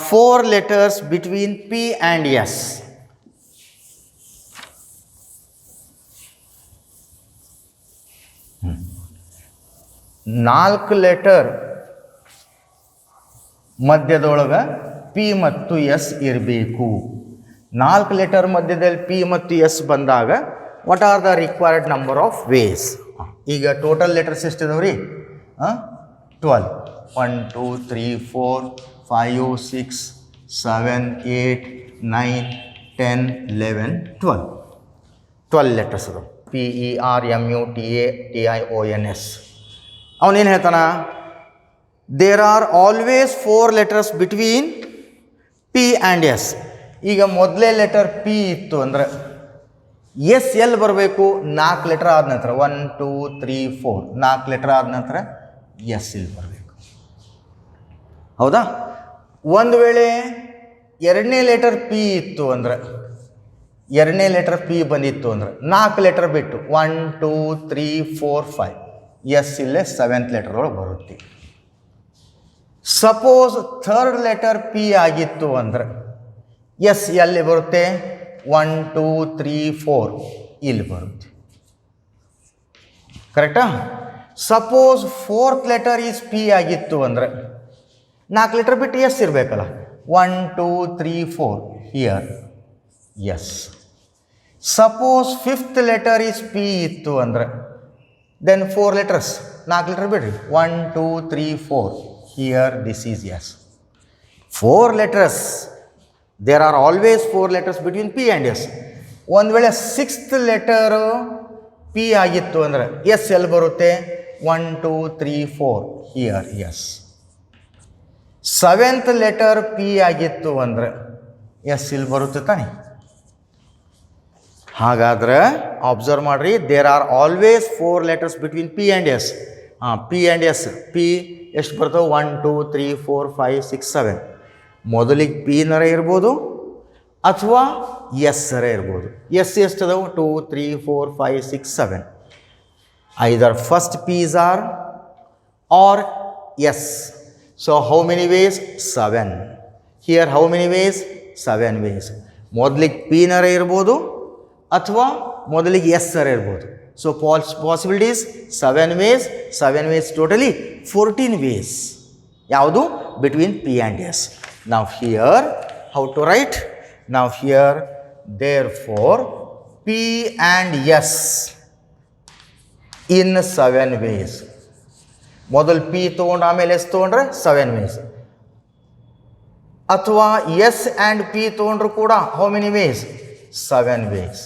4 letters between P and S. ನಾಲ್ಕು letter ಮಧ್ಯದೊಳಗೆ P ಮತ್ತು S ಇರಬೇಕು. 4 letter ಮಧ್ಯದಲ್ಲಿ P ಮತ್ತು S ಬಂದಾಗ what are the required number of ways? ಈಗ ಟೋಟಲ್ ಲೆಟರ್ಸ್ ಎಷ್ಟಿದಾವೆ ರೀ? 12. 1, 2, 3, 4, 5, 6, 7, 8, 9, 10, 11, 12. 12 ಲೆಟರ್ಸ್ ಅದಾವೆ. PERMUTATIONS. ಅವನೇನು ಹೇಳ್ತಾನ? There are always 4 letters between P and S. ಈಗ ಮೊದಲೇ ಲೆಟರ್ ಪಿ ಇತ್ತು ಅಂದರೆ ಎಸ್ ಎಲ್ಲಿ ಬರಬೇಕು? 4 ಲೆಟರ್ ಆದ ನಂತರ 1, 2, 3, 4 4 ಲೆಟರ್ ಆದ ನಂತರ ಎಸ್ ಇಲ್ಲಿ ಬರಬೇಕು. ಹೌದಾ? ಒಂದು ವೇಳೆ ಎರಡನೇ ಲೆಟರ್ ಪಿ ಇತ್ತು ಅಂದರೆ ಎರಡನೇ ಲೆಟರ್ ಪಿ ಬಂದಿತ್ತು ಅಂದರೆ 4 ಲೆಟರ್ ಬಿಟ್ಟು 1, 2, 3, 4, 5 ಎಸ್ ಇಲ್ಲೇ 7th ಲೆಟರ್ ಒಳಗೆ ಬರುತ್ತೆ. ಸಪೋಸ್ ಥರ್ಡ್ ಲೆಟರ್ ಪಿ ಆಗಿತ್ತು ಅಂದರೆ ಎಸ್ ಎಲ್ಲಿ ಬರುತ್ತೆ? 1, 2, 3, 4 ಇಲ್ಲಿ ಬರುತ್ತೆ. ಕರೆಕ್ಟಾ? Suppose 4th letter is P ಆಗಿತ್ತು ಅಂದರೆ 4 ಲೆಟರ್ ಬಿಟ್ಟು ಎಸ್ ಇರಬೇಕಲ್ಲ. 1, 2, 3, 4 here S. Suppose 5th letter is P ಇತ್ತು ಅಂದರೆ ದೆನ್ 4 ಲೆಟರ್ಸ್ 4 ಲೆಟರ್ ಬಿಡ್ರಿ. 1, 2, 3, 4 here this is S. 4 letters, there are always 4 letters between P and S. ಒಂದು ವೇಳೆ 6th ಲೆಟರು ಪಿ ಆಗಿತ್ತು ಅಂದರೆ ಎಸ್ ಎಲ್ಲಿ ಬರುತ್ತೆ? 1, 2, 3, 4 here S. 7th letter P ಆಗಿತ್ತು ಅಂದರೆ ಎಸ್ ಇಲ್ಲಿ ಬರುತ್ತೆ ತಾನೆ. ಹಾಗಾದ್ರೆ ಅಬ್ಸರ್ವ್ ಮಾಡಿರಿ, there are always 4 letters between P and S. P and S P ಎಷ್ಟು ಬರ್ತವೆ? 1, 2, 3, 4, 5, 6, 7. ಮೊದಲಿಗೆ ಪಿ ನರ ಇರ್ಬೋದು ಅಥವಾ ಎಸ್ ಸರ ಇರ್ಬೋದು. ಎಸ್ ಎಷ್ಟು ಅದಾವೆ? 2, 3, 4, 5, 6, 7. Either first P's or or S. So how many ways? 7. Here how many ways? 7 ways. ಮೊದಲಿಗೆ ಪಿ ನರ ಇರ್ಬೋದು ಅಥವಾ ಮೊದಲಿಗೆ ಎಸ್ ಸರ್ ಇರ್ಬೋದು. So possibilities 7 ways totally 14 ways. ಯಾವುದು? Between P and S. ನಾವು ಹಿಯರ್ ಹೌ ಟು ರೈಟ್? ನಾವು here therefore P and S in 7 ways. ಮೊದಲು ಪಿ ತೊಗೊಂಡು ಆಮೇಲೆ ಎಸ್ ತೊಗೊಂಡ್ರೆ 7 ways. ಅಥವಾ ಎಸ್ ಆ್ಯಂಡ್ ಪಿ ತೊಗೊಂಡ್ರು ಕೂಡ how many ways? 7 ways.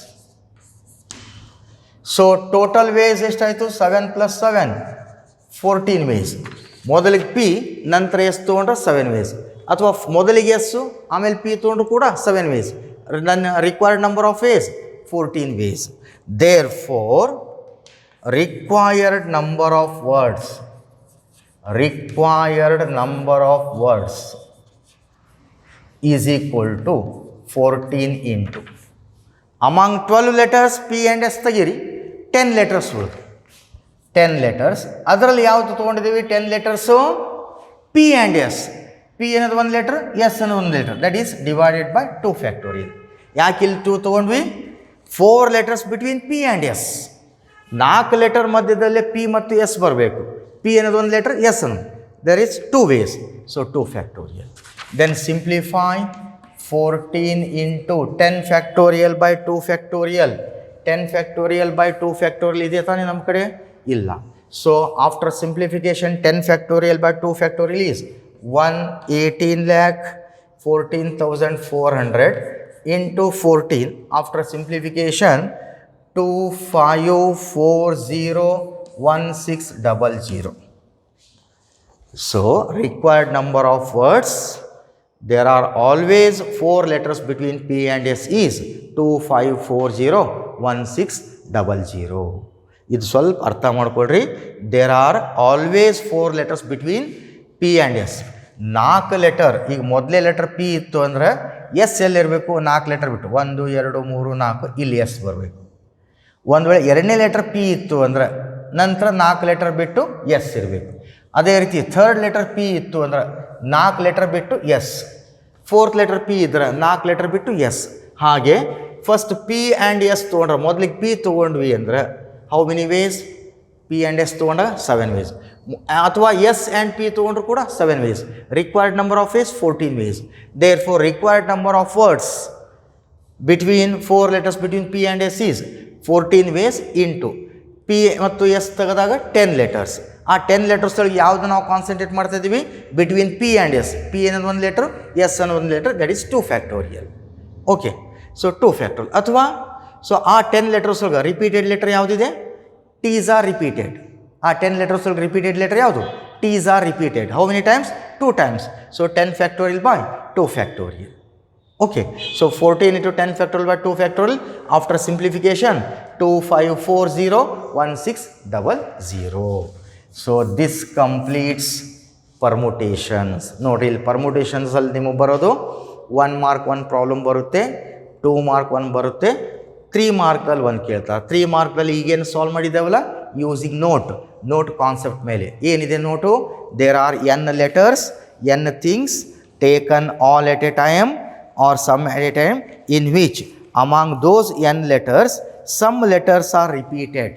So total ways ಎಷ್ಟಾಯಿತು? 7 + 7 14 ways. ಮೊದಲಿಗೆ ಪಿ ನಂತರ ಎಸ್ ತೊಗೊಂಡ್ರೆ 7 ways. ಅಥವಾ ಮೊದಲಿಗೆ ಎಸ್ಸು ಆಮೇಲೆ ಪಿ ತೊಗೊಂಡ್ರು ಕೂಡ 7 ways. ನನ್ನ required number of ways 14 ways. Therefore required number of words is equal to 14 into among 12 letters P and S ತೆಗೀರಿ 10 letters ಉಳಿದು 10 letters. ಅದರಲ್ಲಿ ಯಾವುದು ತೊಗೊಂಡಿದ್ದೀವಿ? 10 letters P and S. P ಅನ್ನೋದು 1 letter, S ಅನ್ನೋದು 1 letter. That is divided by 2 factorial. ಯಾಕೆ ಇಲ್ಲಿ 2 ತೊಗೊಂಡ್ವಿ? 4 letters between P and S. 4 letter ಮಧ್ಯದಲ್ಲೇ P ಮತ್ತು S ಬರಬೇಕು. P ಅನ್ನೋದು 1 letter, S ಅನ್ನೋದು. There is 2 ways. So 2 factorial. Then simplify 14 into 10 factorial by 2 factorial. 10 factorial by 2 factorial ಇದೆ ತಾನೇ ನಮ್ಮ ಕಡೆ? ಇಲ್ಲ. So after simplification 10 factorial by 2 factorial is 118,14,400 into 14. After simplification 25401600. So required number of words, there are always 4 letters between P and S is 25401600. ಇದು ಸ್ವಲ್ಪ ಅರ್ಥ ಮಾಡ್ಕೊಳ್ರಿ. There are always 4 letters between P and S. 4 letter, ಈಗ ಮೊದಲೇ letter P ಇತ್ತು ಅಂದರೆ S ಎಲ್ಲಿರಬೇಕು? 4 letter ಬಿಟ್ಟು 1 2 3 4 ಇಲ್ಲಿ ಎಸ್ ಬರಬೇಕು. ಒಂದು ವೇಳೆ ಎರಡನೇ ಲೆಟರ್ ಪಿ ಇತ್ತು ಅಂದರೆ ನಂತರ 4 ಲೆಟರ್ ಬಿಟ್ಟು ಎಸ್ ಇರಬೇಕು. ಅದೇ ರೀತಿ ಥರ್ಡ್ ಲೆಟರ್ ಪಿ ಇತ್ತು ಅಂದರೆ 4 ಲೆಟರ್ ಬಿಟ್ಟು ಎಸ್. 4th ಲೆಟರ್ ಪಿ ಇದ್ರೆ 4 ಲೆಟರ್ ಬಿಟ್ಟು ಎಸ್. ಹಾಗೆ ಫಸ್ಟ್ ಪಿ ಆ್ಯಂಡ್ ಎಸ್ ತೊಗೊಂಡ್ರೆ ಮೊದಲಿಗೆ ಪಿ ತೊಗೊಂಡ್ವಿ ಅಂದರೆ how many ways? P and S ತೊಗೊಂಡ್ರೆ 7 ways. ಅಥವಾ ಎಸ್ ಆ್ಯಂಡ್ ಪಿ ತೊಗೊಂಡ್ರು ಕೂಡ 7 ways. Required number of ways 14 ways. There four required number of words between 4 letters between P and S is 14 ways into P ಮತ್ತು S ತೆಗೆದಾಗ 10 letters. ಆ 10 letters ಒಳಗೆ ಯಾವುದು ನಾವು ಕಾನ್ಸಂಟ್ರೇಟ್ ಮಾಡ್ತಾ ಇದ್ದೀವಿ? Between P and S. P ಅನ್ನೋದು 1 letter, S ಅನ್ನೋದು 1 letter, that is 2 factorial. Okay, so 2 factorial. ಅಥವಾ ಸೊ ಆ 10 letters ಒಳಗೆ ರಿಪೀಟೆಡ್ ಲೆಟರ್ ಯಾವುದಿದೆ? T's are repeated. ಆ 10 letters ಒಳಗೆ ರಿಪೀಟೆಡ್ ಲೆಟರ್ ಯಾವುದು? T's are repeated. How many times? 2 times. So 10 factorial by 2 factorial. Okay, so 14 into 10 factorial by 2 factorial. After simplification 25401600. So this completes permutations. ನೋಡಿ ಇಲ್ಲಿ permutations ಅಲ್ಲಿ ನಿಮಗೆ ಬರೋದು 1 mark 1 problem ಬರುತ್ತೆ, 2 mark 1 ಬರುತ್ತೆ, 3 ಮಾರ್ಕಲ್ಲಿ 1 ಕೇಳ್ತಾರೆ. 3 ಮಾರ್ಕಲ್ಲಿ ಈಗೇನು ಸಾಲ್ವ್ ಮಾಡಿದ್ದೇವಲ್ಲ ಯೂಸಿಂಗ್ ನೋಟ್ ಕಾನ್ಸೆಪ್ಟ್ ಮೇಲೆ. ಏನಿದೆ note? There are n letters, n things taken all at a time or some at a time, in which among those n letters some letters are repeated.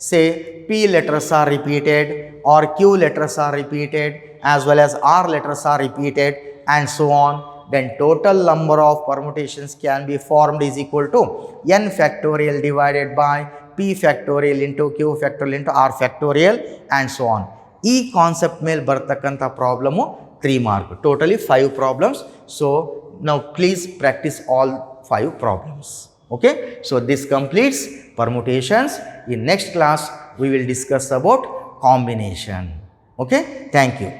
Say P letters are repeated or Q letters are repeated as well as R letters are repeated and so on. Then total number of permutations can be formed is equal to n factorial divided by P factorial into Q factorial into R factorial and so on. ಈ concept ಮೇಲೆ ಬರ್ತಕ್ಕಂಥ problem 3 mark. Totally 5 problems. So now please practice all 5 problems. Okay, so this completes permutations. In next class we will discuss about combination. Okay, thank you.